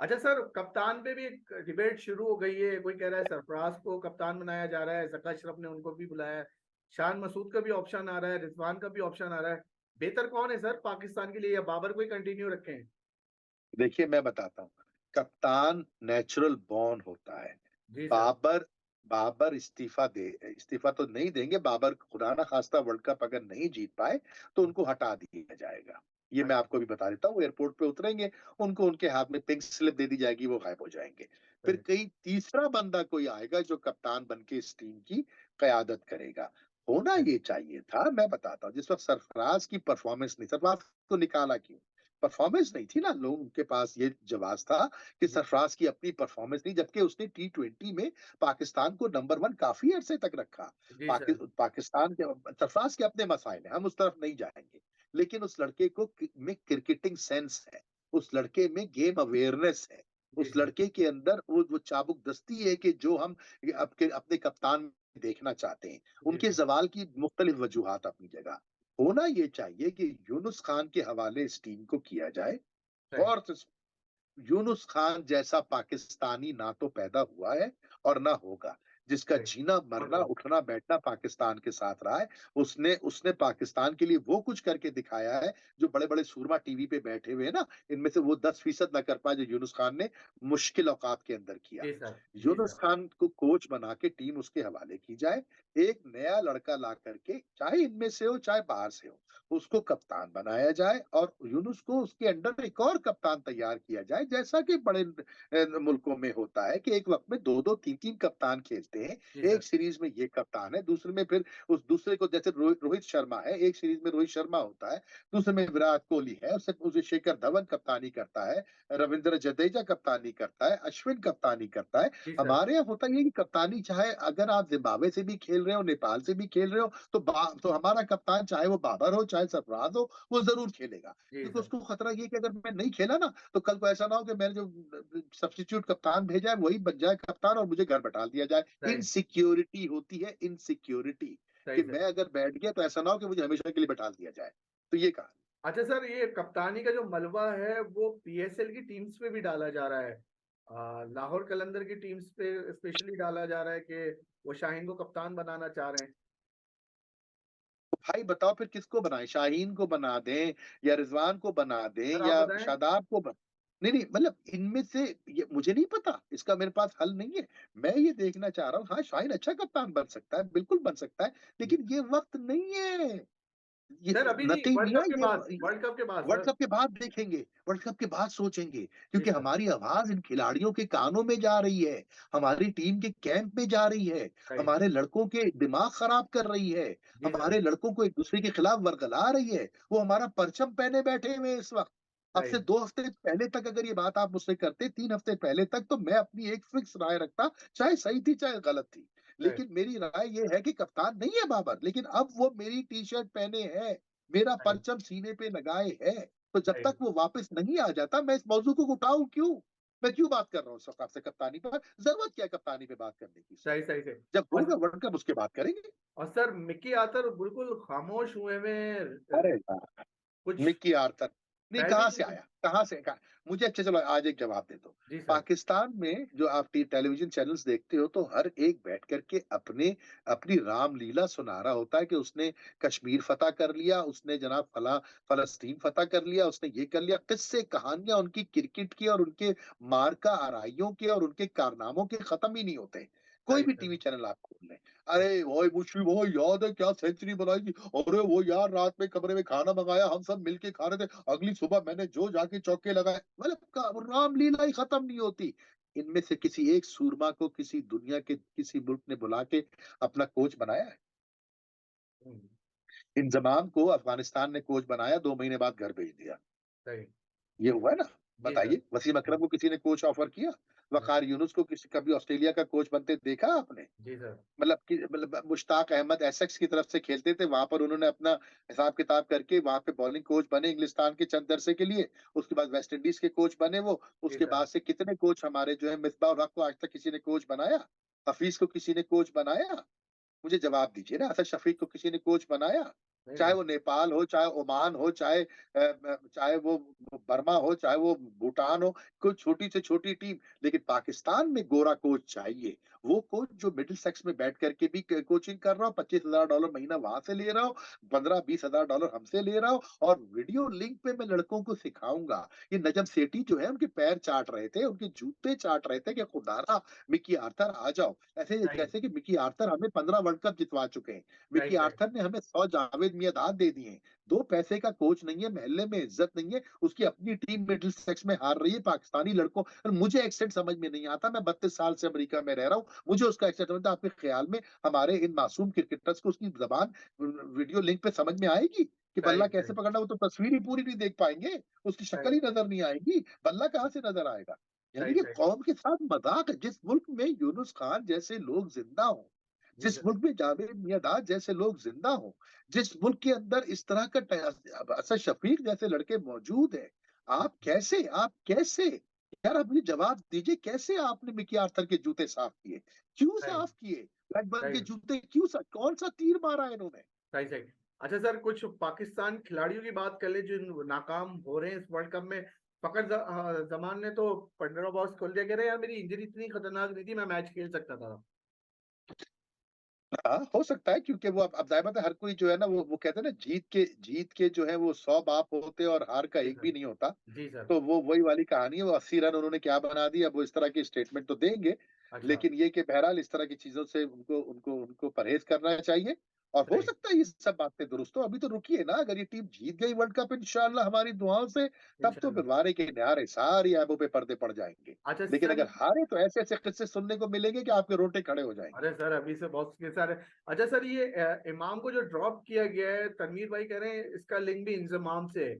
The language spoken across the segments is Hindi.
अच्छा सर, कप्तान पे भी एक डिबेट शुरू हो गई है। कोई कह रहा है सरफराज को कप्तान बनाया जा रहा है, ज़का अशरफ ने उनको भी बुलाया है, शान मसूद का भी ऑप्शन आ रहा है, रिजवान का भी ऑप्शन आ रहा है। बेहतर कौन है सर पाकिस्तान के लिए, या बाबर को ही कंटिन्यू रखें? देखिए मैं बताता हूँ, कप्तान नेचुरल बॉर्न होता है। जी सर। बाबर बाबर इस्तीफा तो नहीं देंगे। बाबर खुदा ना खास्ता वर्ल्ड कप अगर नहीं जीत पाए तो उनको हटा दिया जाएगा। ये मैं आपको अच्छा। भी बता देता हूँ। एयरपोर्ट पे उतरेंगे, उनको उनके हाथ में पिंक स्लिप दे दी जाएगी, वो गायब हो जाएंगे। फिर सही। कई तीसरा बंदा कोई आएगा जो कप्तान बन के इस टीम की कयादत करेगा। होना सही। ये चाहिए था, मैं बताता हूँ, जिस वक्त सरफराज की परफॉर्मेंस नहीं, सरफराज को निकाला क्यों? परफॉर्मेंस नहीं थी ना, लोगों के पास ये जवाब था कि जी। सरफराज की अपनी परफॉर्मेंस नहीं, जबकि उसने टी20 में पाकिस्तान को नंबर 1 काफ़ी अरसे तक रखा। जी सर। पाकिस्तान के सरफराज के अपने मसाइल हैं, हम उस तरफ नहीं जाएँगे। लेकिन उस लड़के को में क्रिकेटिंग सेंस है, उस लड़के में गेम अवेयरनेस है, जी उस सर। लड़के के अंदर वो चाबुक-दस्ती है कि जो हम अपने कप्तान में देखना चाहते हैं। जी उनके सर। ज़वाल की मुख्तलिफ वजूहात अपनी जगह। होना ये चाहिए कि यूनुस खान के हवाले इस टीम को किया जाए। सही। और यूनुस खान जैसा पाकिस्तानी ना तो पैदा हुआ है और ना होगा, जिसका सही। जीना बहुत मरना बहुत। उठना बैठना पाकिस्तान के साथ रहा है। उसने उसने पाकिस्तान के लिए वो कुछ करके दिखाया है जो बड़े बड़े सूरमा टीवी पे बैठे हुए हैं ना, इनमें से वो 10% ना कर पाए जो यूनुस खान ने मुश्किल औकात के अंदर किया। जी सर। जी यूनुस सर। खान को कोच बना के टीम उसके हवाले की जाए। एक नया लड़का ला करके, चाहे इनमें से हो चाहे बाहर से हो, उसको कप्तान बनाया जाए और यूनुस को उसके अंडर एक और कप्तान तैयार किया जाए, जैसा कि बड़े मुल्कों में होता है कि एक वक्त में 2-2 3-3 कप्तान खेलते हैं। जी सर। एक सीरीज में ये कप्तान है, दूसरे में फिर उस दूसरे को, जैसे रोहित शर्मा है, एक सीरीज में रोहित शर्मा होता है, दूसरे में विराट कोहली है, उससे उसे शेखर धवन कप्तानी करता है, रविंद्र जडेजा कप्तानी करता है, अश्विन कप्तानी करता है। जी सर। हमारे यहाँ होता ये है कि कप्तानी, चाहे अगर आप जिम्बाब्वे से भी खेल रहे हो, नेपाल से भी खेल रहे हो, तो हमारा कप्तान चाहे वो बाबर हो, चाहे सरफराज हो, वो ज़रूर खेलेगा। जी क्योंकि सर। उसको खतरा ये है कि अगर मैं नहीं खेला ना, तो कल को ऐसा ना हो कि मैंने जो सब्स्टिट्यूट कप्तान भेजा है, वही बन जाए कप्तान और मुझे घर बैठा दिया जाए। सही। इनसिक्योरिटी होती है, इनसिक्योरिटी, कि सही मैं सर। अगर बैठ गया तो ऐसा ना हो कि मुझे हमेशा के लिए बैठा दिया जाए। तो ये कहानी। अच्छा सर, ये कप्तानी का जो मलबा है वो पीएसएल की टीम्स पे भी डाला जा रहा है। लाहौर कलंदर की टीम्स पे स्पेशली डाला जा रहा है कि वो शाहीन को कप्तान बनाना चाह रहे हैं। तो भाई बताओ फिर किसको बनाएँ? शाहीन को बना दें या रिज़वान को बना दें सर आप या बताएं। शादाब को ब नहीं, नहीं, मतलब इनमें से ये मुझे नहीं पता, इसका मेरे पास हल नहीं है। मैं ये देखना चाह रहा हूँ, हाँ, शाहीन अच्छा कप्तान बन सकता है, बिल्कुल बन सकता है, लेकिन ये वक़्त नहीं है। ये सर अभी नहीं, नथिंग वर्ल्ड मियाँ, कप के ये बाद, वर्ल्ड कप के बाद वर्ल्ड सर। कप के बाद देखेंगे, वर्ल्ड कप के बाद सोचेंगे, जी क्योंकि सर। हमारी आवाज़ इन खिलाड़ियों के कानों में जा रही है, हमारी टीम के कैंप में जा रही है, सही। हमारे लड़कों के दिमाग खराब कर रही है, जी सर। हमारे लड़कों को एक-दूसरे के खिलाफ वर्गला रही है, वो हमारा परचम पहने बैठे हुए हैं इस वक़्त। अब सही। से 2 हफ्ते पहले तक अगर ये बात आप मुझसे करते, 3 हफ्ते पहले तक, तो मैं अपनी एक फिक्स राय रखता, चाहे सही थी, चाहे गलत थी। सही। लेकिन मेरी राय ये है कि कप्तान नहीं है बाबर, लेकिन अब वो मेरी टी-शर्ट पहने है, मेरा सही। परचम सीने पे लगाए है, तो जब सही। तक वो वापस नहीं आ जाता, मैं इस मौजू को उठाऊँ क्यों? मैं क्यों बात कर रहा हूँ इस वक़्त आपसे कप्तानी पर? ज़रूरत क्या है कप्तानी पे बात करने की इस वक़्त? सही। सही सही। जब और होगा वर्ल्ड कप उसके बाद करेंगे। और सर मिकी आतर बिल्कुल खामोश हुए में अरे यार! कुछ मिकी आर्थर, नहीं, पहल ही कहाँ नहीं से की। आया? कहाँ से कहाँ मुझे, अच्छा चलो आज एक जवाब दे दो। जी सर। पाकिस्तान में जो आप टेलीविज़न चैनल्स देखते हो, तो हर एक बैठ कर के अपनी रामलीला सुना रहा होता है कि उसने कश्मीर फ़तह कर लिया, उसने जनाब फ़लस्तीन फ़तह कर लिया, उसने ये कर लिया। किस्से कहानियाँ उनकी क्रिकेट की और उनके मार्का आराइयों के और उनके कारनामों के खत्म ही नहीं होते। कोई सही भी सर। टीवी चैनल आप खोल लें, अरे ओए मुशी भाई याद है क्या सेंचुरी बनाई थी? अरे वो यार रात में कमरे में खाना मंगाया, हम सब मिलके खा रहे थे, अगली सुबह मैंने जो जाके चौके लगाए, मतलब रामलीला ही खत्म नहीं होती। इनमें से किसी एक सूरमा को किसी दुनिया के किसी मुल्क ने बुला के अपना कोच बनाया है? हम्म, इंजमाम को अफगानिस्तान ने कोच बनाया, 2 महीने बाद घर भेज दिया। सही। ये हुआ है ना? जी सर। बताइए, वसीम अकरम को किसी ने कोच ऑफर किया? नहीं। वकार यूनुस को किसी कभी ऑस्ट्रेलिया का कोच बनते देखा आपने? जी सर। मतलब मुश्ताक अहमद एसेक्स की तरफ से खेलते थे, वहाँ पर उन्होंने अपना हिसाब-किताब करके वहाँ पे बॉलिंग कोच बने इंग्लिस्तान के चंद अरसे के लिए, उसके बाद वेस्ट इंडीज़ के कोच बने वो, जी उसके सर। बाद से कितने कोच हमारे जो है, मिसबाह उल हक को आज तक किसी ने कोच बनाया? हफीज़ को किसी ने कोच बनाया? मुझे जवाब दीजिए ना, असद शफीक को किसी ने कोच बनाया? नहीं चाहे नहीं। वो नेपाल हो, चाहे ओमान हो, चाहे वो बर्मा हो, चाहे वो भूटान हो, कोई छोटी से छोटी टीम, लेकिन पाकिस्तान में गोरा कोच चाहिए। वो कोच जो मिडिल सेक्स में बैठ करके भी कोचिंग कर रहा हो, $25,000 महीना वहां से ले रहा हो, 15-20 हजार डॉलर हमसे ले रहा हो, और वीडियो लिंक पे मैं लड़कों को सिखाऊंगा। ये नजम सेठी जो है उनके पैर चाट रहे थे, उनके जूते चाट रहे थे कि खुदारा मिकी आर्थर आ जाओ, ऐसे सही जैसे कि मिकी आर्थर हमें 15 वर्ल्ड कप जितवा चुके हैं। सही मिकी सही आर्थर ने हमें 100 जावेद मियांदाद दे दिए हैं। दो पैसे का कोच नहीं है, मोहल्ले में इज्जत नहीं है, उसकी अपनी टीम मिडिल सेक्स में हार रही है पाकिस्तानी लड़कों। और मुझे एक्सेंट समझ में नहीं आता, मैं 32 साल से अमेरिका में रह रहा हूँ, मुझे उसका एक्सेंट समझता। आपके ख्याल में हमारे इन मासूम क्रिकेटर्स को उसकी जबान वीडियो लिंक पे समझ में आएगी कि सही बल्ला सही कैसे पकड़ना? वो तो तस्वीर ही पूरी नहीं देख पाएंगे, उसकी शक्ल सही ही नजर नहीं आएगी, बल्ला कहाँ से नजर आएगा? यानी सही कि सही। कौम के साथ मजाक है। जिस मुल्क में यूनुस खान जैसे लोग जिंदा हों, जी जिस सर। मुल्क में जावेद मियांदाद जैसे लोग जिंदा हों, जिस मुल्क के अंदर इस तरह का असद शफीक जैसे लड़के मौजूद हैं, आप कैसे यार, आप मुझे जवाब दीजिए, कैसे आपने मिकी आर्थर के जूते साफ किए? क्यों सही साफ किए? ब्लैकबर्न के सही जूते क्यों कौन सा तीर मारा इन्होंने? सही सही। अच्छा सर, कुछ पाकिस्तान खिलाड़ियों की बात कर ले जो नाकाम हो रहे हैं इस वर्ल्ड कप में। जमान ने तो 15 बॉक्स खोल दिया, कह रहे यार मेरी इंजरी इतनी खतरनाक नहीं थी, मैं मैच खेल सकता था। हाँ, हो सकता है, क्योंकि वो अब जाहिर बात है, हर कोई जो है ना, वो कहते हैं ना, जीत के जो है वो 100 बाप होते हैं और हार का जी एक सर। भी नहीं होता। जी सर। तो वो वही वाली कहानी है, वो 80 रन उन्होंने क्या बना दिया, अब वो इस तरह की स्टेटमेंट तो देंगे। अच्छा। लेकिन ये कि बहरहाल इस तरह की चीजों से उनको उनको उनको परहेज करना चाहिए। और हो सही। सकता है ये सब बातें दुरुस्त हो, अभी तो रुकिए ना, अगर ये टीम जीत गई वर्ल्ड कप इंशाल्लाह हमारी दुआओं से, तब तो फिर इंशाल्लाह। वारे के न्यारे सारी ऐबों पे पर्दे पड़ जाएंगे। अच्छा लेकिन सर। अगर हारे तो ऐसे ऐसे किस्से सुनने को मिलेंगे कि आपके रोंगटे खड़े हो जाएंगे। अरे सर, अभी से बहुत के सारे। अच्छा सर, ये इमाम को जो ड्रॉप किया गया है, तनवीर भाई कह रहे हैं इसका लिंक भी इंजमाम से है।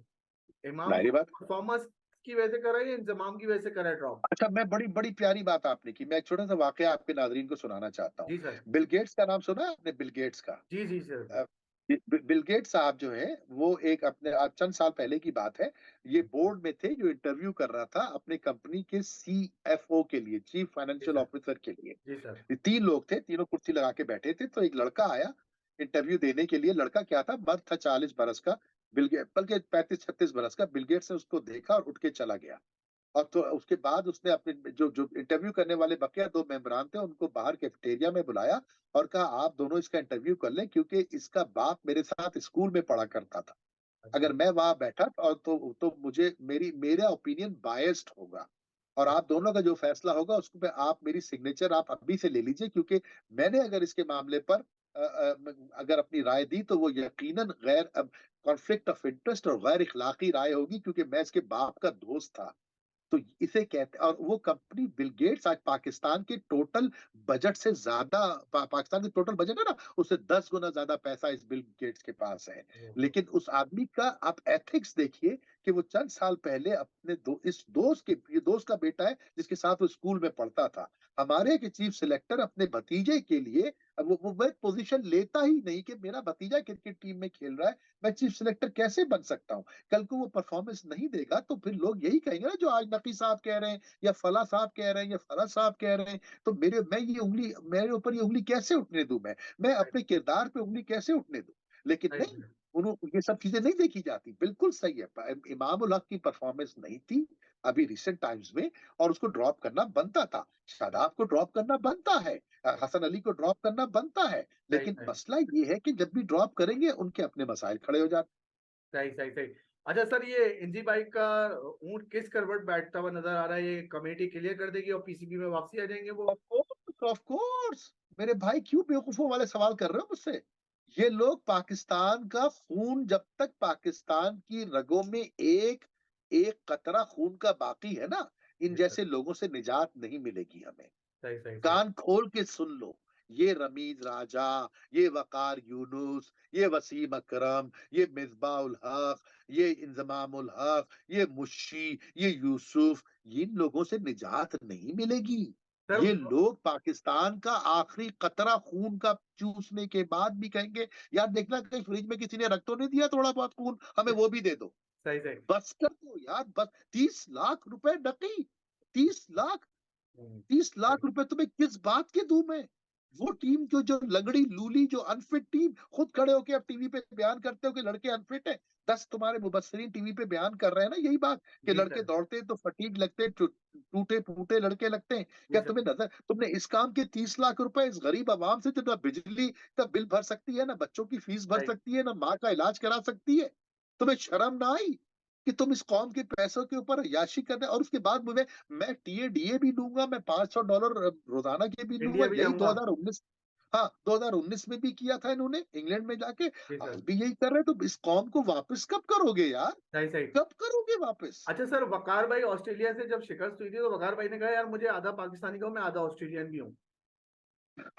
इमाम जाहिर बात। परफॉर्मेंस की वजह से कर रहा है या इंजमाम की वजह से कर रहा है ड्रॉप? अच्छा, मैं बड़ी बड़ी प्यारी बात आपने की, मैं एक छोटा सा वाकया आपके नादरीन को सुनाना चाहता हूँ। जी सर। बिल गेट्स का नाम सुना है आपने? बिल गेट्स का। जी जी सर अ, सर। बिल गेट्स साहब जो है, वो एक अपने आज चंद साल पहले की बात है, ये बोर्ड में थे जो इंटरव्यू कर रहा था अपने कंपनी के सीएफओ के लिए, चीफ जी फाइनेंशियल सर। ऑफिसर के लिए। जी सर। ये तीन लोग थे, तीनों कुर्सी लगा के बैठे थे, तो एक लड़का आया इंटरव्यू देने के लिए। लड़का क्या था, मर्द था, 40 बरस का, बल्कि 35-36 बरस का। बिल गेट्स ने उसको देखा और उठ के चला गया। और तो उसके बाद उसने अपने जो जो इंटरव्यू करने वाले बकिया दो मेंबरान थे, उनको बाहर कैफेटेरिया में बुलाया और कहा आप दोनों इसका इंटरव्यू कर लें, क्योंकि इसका बाप मेरे साथ स्कूल में पढ़ा करता था। अच्छा। अगर मैं वहां बैठा और तो मुझे मेरा ओपिनियन बायस्ड होगा, और आप दोनों का जो फैसला होगा उसको पे आप मेरी सिग्नेचर आप अभी से ले लीजिए, क्योंकि मैंने अगर इसके मामले पर अगर अपनी राय दी तो वो यकीनन गैर कॉन्फ्लिक्ट ऑफ इंटरेस्ट और गैर इखलाकी राय होगी, क्योंकि मैं इसके बाप का दोस्त था। तो इसे कहते, और वो कंपनी बिल गेट्स आज पाकिस्तान के टोटल बजट से ज्यादा, पाकिस्तान के टोटल बजट है ना, उससे 10 गुना ज्यादा पैसा इस बिल गेट्स के पास है। ओहो। लेकिन उस आदमी का आप एथिक्स देखिए कि वो चंद साल पहले अपने इस दोस्त के, ये दोस्त का बेटा है जिसके साथ वो स्कूल में पढ़ता था, हमारे के चीफ सिलेक्टर अपने भतीजे के लिए, अब वो पोजीशन लेता ही नहीं कि मेरा भतीजा क्रिकेट टीम में खेल रहा है, मैं चीफ सिलेक्टर कैसे बन सकता हूँ? कल को वो परफॉर्मेंस नहीं देगा तो फिर लोग यही कहेंगे ना, जो आज नकी साहब कह रहे हैं या फला साहब कह रहे हैं या फला साहब कह रहे हैं। तो मेरे ऊपर ये उंगली कैसे उठने दूं? मैं सही अपने किरदार पे उंगली कैसे उठने दूं? लेकिन सही नहीं, ये सब चीजें नहीं देखी जाती। बिल्कुल सही है, इमाम उल हक की परफॉर्मेंस नहीं थी अभी रिसेंट टाइम्स में, और उसको ड्रॉप करना बनता था। शादाब को ड्रॉप करना बनता है, हसन अली को ड्रॉप करना बनता है। सही लेकिन सही मसला ये है कि जब भी ड्रॉप करेंगे उनके अपने मसाइल खड़े हो जाते सही सही सही। अच्छा सर, ये इंजी बाइक का ऊंट किस करवट बैठता हुआ नजर आ रहा है? ये कमेटी क्लियर कर देगी और पीसीबी में वापसी आ जाएंगे वो? हैं। ऑफ कोर्स मेरे भाई, क्यों बेवकूफों वाले सवाल कर रहे हो मुझसे? ये लोग, पाकिस्तान का खून जब तक पाकिस्तान की रगों में एक एक कतरा खून का बाकी है ना, इन जी सर। जैसे लोगों से निजात नहीं मिलेगी हमें। सही सही सही कान खोल के सुन लो, ये रमीज राजा, ये वकार यूनुस, ये वसीम अकरम, ये मिसबा उल हक, ये इंजमाम उल हक, ये मुशी, ये यूसुफ, इन लोगों से निजात नहीं मिलेगी। सर। ये लोग पाकिस्तान का आखिरी कतरा खून का चूसने के बाद भी कहेंगे, यार देखना कहीं फ्रिज में किसी ने रख तो नहीं दिया थोड़ा बहुत खून, हमें वो भी दे दो। सही सही। बस कर दो यार, बस। 30 लाख रुपए नकली, 30 लाख, तीस सही लाख रुपए तुम्हें किस बात के दूं मैं? वो टीम जो लंगड़ी लूली जो अनफिट टीम खुद खड़े होके अब टीवी पे बयान करते हो कि लड़के अनफिट है। 10 तुम्हारे मुबस्सिरीन टीवी पे बयान कर रहे हैं ना यही बात कि जी लड़के सर। दौड़ते हैं तो फटीग लगते हैं, टूटे फूटे लड़के लगते हैं। जी क्या सर। तुम्हें नजर, तुमने इस काम के 30 लाख रुपए इस गरीब आवाम से जो ना बिजली का बिल भर सकती है, ना बच्चों की फीस भर राइट। सकती है, ना माँ का इलाज करा सकती है, तुम्हें शर्म ना आई कि तुम इस कौम के पैसों के ऊपर अय्याशी कर रहे हो? और उसके बाद मैं टीए डीए भी लूंगा, मैं $500 रोजाना के भी लूंगा, इंडिया भी यही जाऊंगा। 2019, हाँ 2019 में भी किया था इन्होंने इंग्लैंड में जाके, जी आज सर। भी यही कर रहे हैं। तो इस कौम को वापस कब करोगे यार, सही सही। कब करोगे वापस? अच्छा सर, वकार भाई ऑस्ट्रेलिया से जब शिकस्त हुई थी तो वकार भाई ने कहा यार मुझे आधा पाकिस्तानी का हूं, मैं आधा ऑस्ट्रेलियन भी हूँ।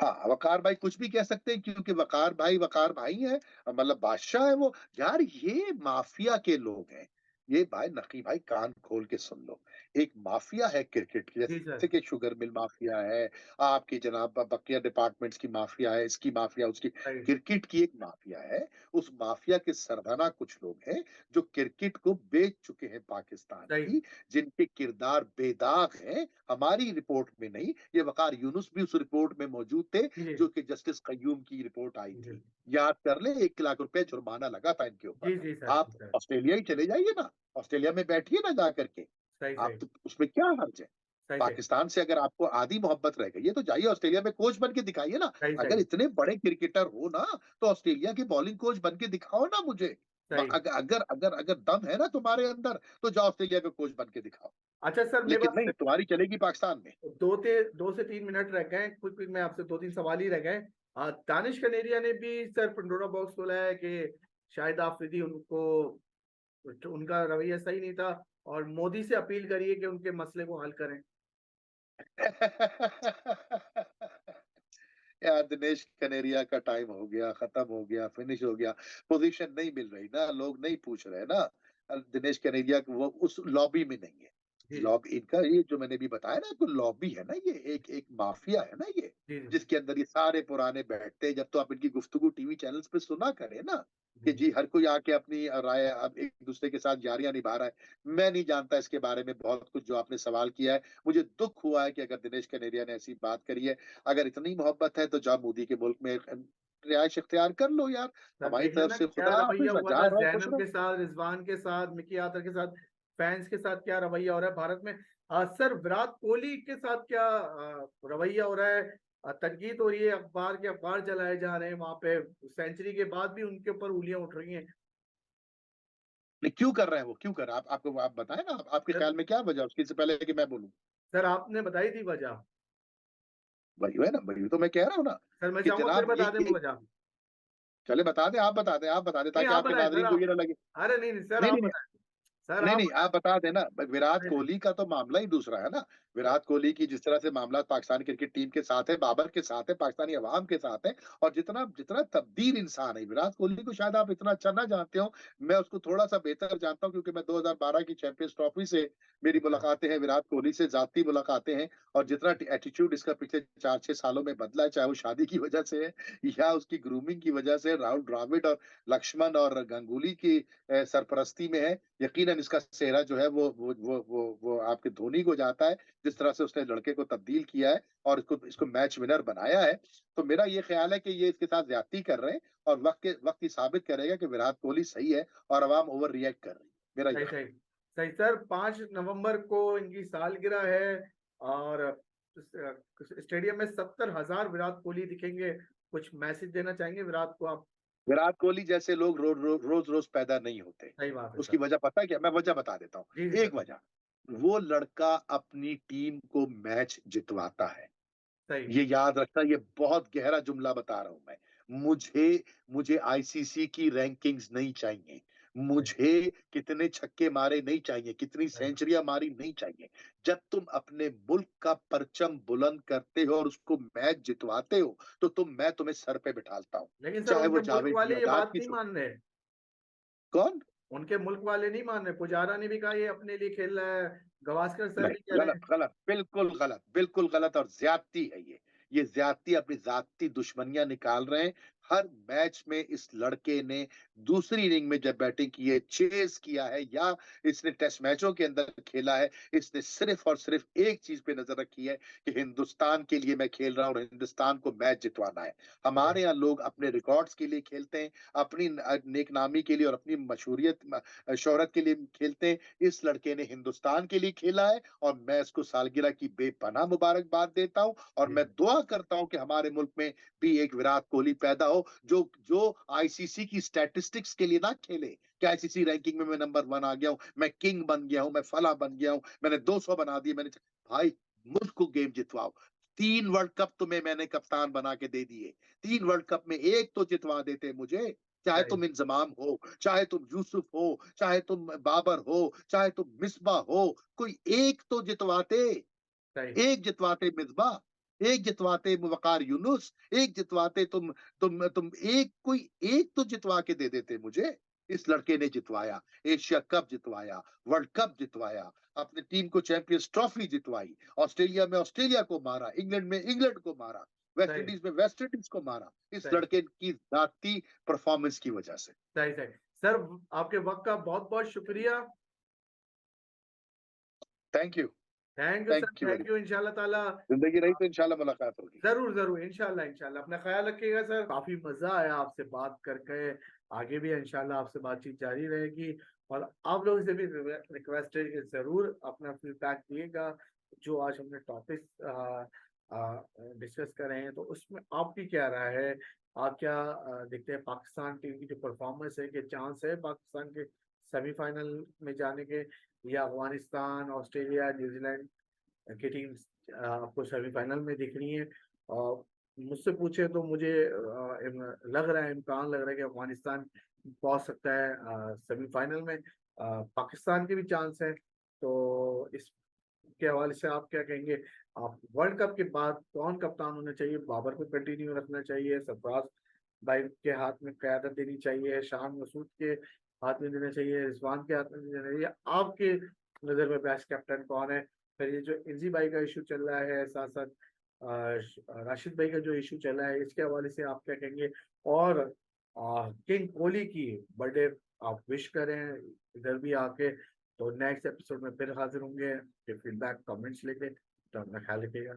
हाँ, वकार भाई कुछ भी कह सकते हैं क्योंकि वकार भाई है, मतलब बादशाह है वो। यार ये माफिया के लोग हैं। ये भाई नकी भाई कान खोल के सुन लो। एक माफिया है क्रिकेट की, जी जैसे सर। कि शुगर मिल माफिया है, आपकी जनाब बकिया डिपार्टमेंट्स की माफिया है, इसकी माफिया, उसकी। राइट। क्रिकेट की एक माफिया है। उस माफिया के सरगना कुछ लोग हैं जो क्रिकेट को बेच चुके हैं पाकिस्तान राइट। की, जिनके किरदार बेदाग हैं। हमारी रिपोर्ट में नहीं, ये वकार यूनुस भी उस रिपोर्ट में मौजूद थे जी जी। जो कि जस्टिस कय्यूम की रिपोर्ट आई जी थी। याद कर ले, 1 लाख रुपए जुर्माना लगा था इनके ऊपर। जी। जी सर। आप जी सर। ऑस्ट्रेलिया ही चले जाइए ना, ऑस्ट्रेलिया में बैठिए ना जा करके। सही आप सही। तो उसमें क्या हर्ज है? सही सही। पाकिस्तान से अगर आपको आधी मोहब्बत रह गई है तो जाइए ऑस्ट्रेलिया में कोच बन के दिखाइए ना। सही अगर सही। इतने बड़े क्रिकेटर हो ना तो ऑस्ट्रेलिया के बॉलिंग कोच बन के दिखाओ ना मुझे। सही। अगर अगर अगर अगर दम है ना तुम्हारे अंदर तो जाओ ऑस्ट्रेलिया का कोच बन के दिखाओ। अच्छा सर, मेरे लेकिन पास नहीं, तुम्हारी चलेगी पाकिस्तान में। 2 से 3 मिनट रह गए, कुछ कुछ मैं आपसे 2-3 सवाल ही रह गए। दानिश कनेरिया ने भी सर पंडोरा बॉक्स खोला है कि शाहिद आफरीदी उनको, उनका रवैया सही नहीं था और मोदी से अपील करिए कि उनके मसले को हल करें। यार दिनेश कनेरिया का टाइम हो गया, खत्म हो गया, फिनिश हो गया। पोजीशन नहीं मिल रही ना, लोग नहीं पूछ रहे ना। दिनेश कनेरिया वो उस लॉबी में नहीं है। जी लॉबी इनका, ये जो मैंने भी बताया ना, तो लॉबी है ना, ये एक एक माफिया है ना ये, जी। जी जिसके अंदर ये सारे पुराने बैठते हैं। जब तो आप इनकी गुफ्तगू टीवी चैनल्स पे सुना करें ना कि जी। जी हर कोई आके अपनी राय अब एक दूसरे के साथ यारियां निभा रहा है। मैं नहीं जानता इसके बारे में बहुत कुछ जो आपने सवाल किया है। मुझे दुख हुआ है कि अगर दिनेश कनेरिया ने ऐसी बात करी है। अगर इतनी मोहब्बत है तो जाओ मोदी के मुल्क में रिहाइश इख्तियार कर लो यार। सर हमारी देख तरफ लेना से क्या खुदा रवैया हाफिज, हुआ था जा रहो खुश जैनब रहो। के साथ, रिजवान के साथ, मिकी आतर के साथ, फैंस के साथ क्या रवैया हो रहा है भारत में। सर विराट कोहली के साथ क्या रवैया हो रहा है। तनकीद हो रही है, अखबार के अखबार चलाए जा रहे हैं वहां पे, सेंचुरी के बाद भी उनके ऊपर उंगलियां उठ रही हैं। नहीं, क्यों कर रहे हैं वो, क्यों कर रहे हैं? आपको आप बताएं ना, आपके सर, ख्याल में क्या वजह उसकी, से पहले कि मैं बोलूं। सर आपने बताई थी वजह। वही है ना, वही तो मैं कह रहा हूँ ना सर मैं कि चाहूंगा फिर जनाब बता एक दें एक वजह। चले बता दें, आप बता दें नहीं ताकि आप आपके बताएं सर, नादरीन को आप। ये ना लगे। अरे नहीं नहीं सर, नहीं आप नहीं नहीं, बताएं। सर नहीं आप नहीं, बताएं। आप बता देना। विराट नहीं नहीं कोहली का तो मामला ही दूसरा है ना। सर। विराट कोहली की जिस तरह से मामला पाकिस्तान क्रिकेट टीम के साथ है, बाबर के साथ है, पाकिस्तानी अवाम के साथ है। और जितना जितना तब्दील इंसान है विराट कोहली को, शायद आप इतना अच्छा ना जानते हो। मैं उसको थोड़ा सा बेहतर जानता हूँ क्योंकि मैं 2012 की चैंपियंस ट्रॉफी से मेरी अच्छा। मुलाकातें हैं, विराट कोहली से जाती मुलाकातें हैं। और जितना एटीट्यूड इसका पिछले 4-6 सालों में बदला है, चाहे वो शादी की वजह से है या उसकी ग्रूमिंग की वजह से, राहुल द्रविड़ और लक्ष्मण और गंगुली की सरपरस्ती में है। यकीनन इसका सेहरा जो है वो आपके धोनी को जाता है, जिस तरह से उसने लड़के को तब्दील किया है और इसको इसको मैच विनर बनाया है। तो मेरा ये ख्याल है कि ये इसके साथ ज्यादती कर रहे हैं और वक्त ही साबित करेगा कि विराट कोहली सही है और अवाम ओवर रिएक्ट कर रही है। मेरा ये सही ख्याल सही। सही सर, 5 नवंबर को इनकी सालगिरह है और स्टेडियम में 70,000 विराट कोहली दिखेंगे। कुछ मैसेज देना चाहेंगे विराट को आप। है। विराट कोहली जैसे लोग रोज रोज पैदा नहीं होते। सही बात है उसकी सर। वजह पता है क्या? मैं वजह बता देता हूँ। जी जी एक सर। वजह, वो लड़का अपनी टीम को मैच जितवाता है। सही। ये याद रखना, ये बहुत गहरा जुमला बता रहा हूं मैं। मुझे मुझे आईसीसी की रैंकिंग्स नहीं चाहिए। सही मुझे कितने छक्के मारे नहीं चाहिए, कितनी सही। सेंचुरियां मारी नहीं चाहिए। जब तुम अपने मुल्क का परचम बुलंद करते हो और उसको मैच जितवाते हो तो मैं तुम्हें सर पे बिठालता हूँ। लेकिन सर चाहे वो उनके मुल्क जावेद वाले ये मियांदाद बात की नहीं छो। मान रहे। कौन? उनके मुल्क वाले नहीं मान रहे, पुजारा ने भी कहा ये अपने लिए खेल रहा है, गवास्कर सर भी नहीं, कह रहे गलत हैं। गलत, बिल्कुल गलत, बिल्कुल गलत और ज्यादती है ये। ये ज्यादती, अपनी जाती दुश्मनियां निकाल रहे हैं। हर मैच में इस लड़के ने दूसरी इनिंग में जब बैटिंग की है, चेज़ किया है या इसने टेस्ट मैचों के अंदर खेला है, इसने सिर्फ़ और सिर्फ़ एक चीज़ पे नज़र रखी है कि हिंदुस्तान के लिए मैं खेल रहा हूँ और हिंदुस्तान को मैच जितवाना है। हमारे यहाँ लोग अपने रिकॉर्ड्स के लिए खेलते हैं, अपनी नेकनामी के लिए और अपनी शोहरत के लिए खेलते हैं। इस लड़के ने हिंदुस्तान के लिए खेला है और मैं इसको सालगिरह की बेपनाह मुबारकबाद देता हूँ और जी मैं दुआ करता हूँ कि हमारे मुल्क में भी एक विराट कोहली पैदा हो जो आईसीसी की स्टैटिस्टिक्स के लिए ना खेले कि आईसीसी रैंकिंग में मैं नंबर 1 आ गया हूँ, मैं किंग बन गया हूँ, मैं फला बन गया हूँ, मैंने 200 बना दिए मैंने भाई मुल्क को गेम जितवाओ। 3 वर्ल्ड कप तुम्हें मैंने कप्तान बना के दे दिए। 3 वर्ल्ड कप में 1 तो जितवा देते मुझे। चाहे सही तुम इंज़माम हो, चाहे तुम यूसुफ हो, चाहे तुम बाबर हो, चाहे तुम मिस्बाह हो, कोई 1 तो जितवाते। सही एक जितवाते मिसबाह, एक जितवाते वकार यूनुस, एक जितवाते तुम एक कोई एक तो जितवा के दे देते मुझे। इस लड़के ने जितवाया, एशिया कप जितवाया, वर्ल्ड कप जितवाया, अपनी टीम को चैंपियंस ट्रॉफी जितवाई, ऑस्ट्रेलिया में ऑस्ट्रेलिया को मारा, इंग्लैंड में इंग्लैंड को मारा, वेस्ट सही इंडीज में वेस्ट इंडीज को मारा। इस सही लड़के की ज़ाती परफॉर्मेंस की वजह से। सही सही सर, आपके वक्त का बहुत बहुत शुक्रिया। Thank you, sir, thank you very thank you much. इंशाल्लाह ताला। ज़िंदगी रही तो इंशाल्लाह मुलाकात होगी। जरूर जरूर, इंशाल्लाह इंशाल्लाह, अपना ख्याल रखिएगा सर। काफी मजा आया आपसे बात करके। आगे भी इंशाल्लाह आपसे बातचीत जारी रहेगी। और आप लोगों से भी रिक्वेस्ट है कि जरूर अपना फीडबैक दिएगा। जो आज हमने टॉपिक डिस्कस कर रहे हैं, तो उसमें आपकी क्या राय है? आप क्या देखते हैं पाकिस्तान टीम की जो परफॉर्मेंस है, कि चांस है पाकिस्तान के सेमीफाइनल में जाने के, या अफगानिस्तान, ऑस्ट्रेलिया, न्यूजीलैंड की टीम आपको सेमीफाइनल में दिख रही है? और मुझसे पूछे तो मुझे लग रहा है, इम्कान लग रहा है कि अफगानिस्तान पहुंच सकता है सेमीफाइनल में। पाकिस्तान के भी चांस है। तो इसके हवाले से आप क्या कहेंगे? आप वर्ल्ड कप के बाद कौन कप्तान होना चाहिए? बाबर को कंटिन्यू रखना चाहिए, सरफराज भाई के हाथ में क्यादत देनी चाहिए, शान मसूद के हाथ में देना चाहिए, रिजवान के हाथ में देना चाहिए? आपके नजर में बेस्ट कैप्टन कौन है? फिर ये जो इंजी भाई का इशू चल रहा है, साथ साथ राशिद भाई का जो इशू चल रहा है, इसके हवाले से आप क्या कहेंगे? और किंग कोहली की बर्थडे आप विश करें इधर भी आके। तो नेक्स्ट एपिसोड में फिर हाजिर होंगे, फीडबैक कमेंट्स लेके। तो अपना ख्याल रखिएगा।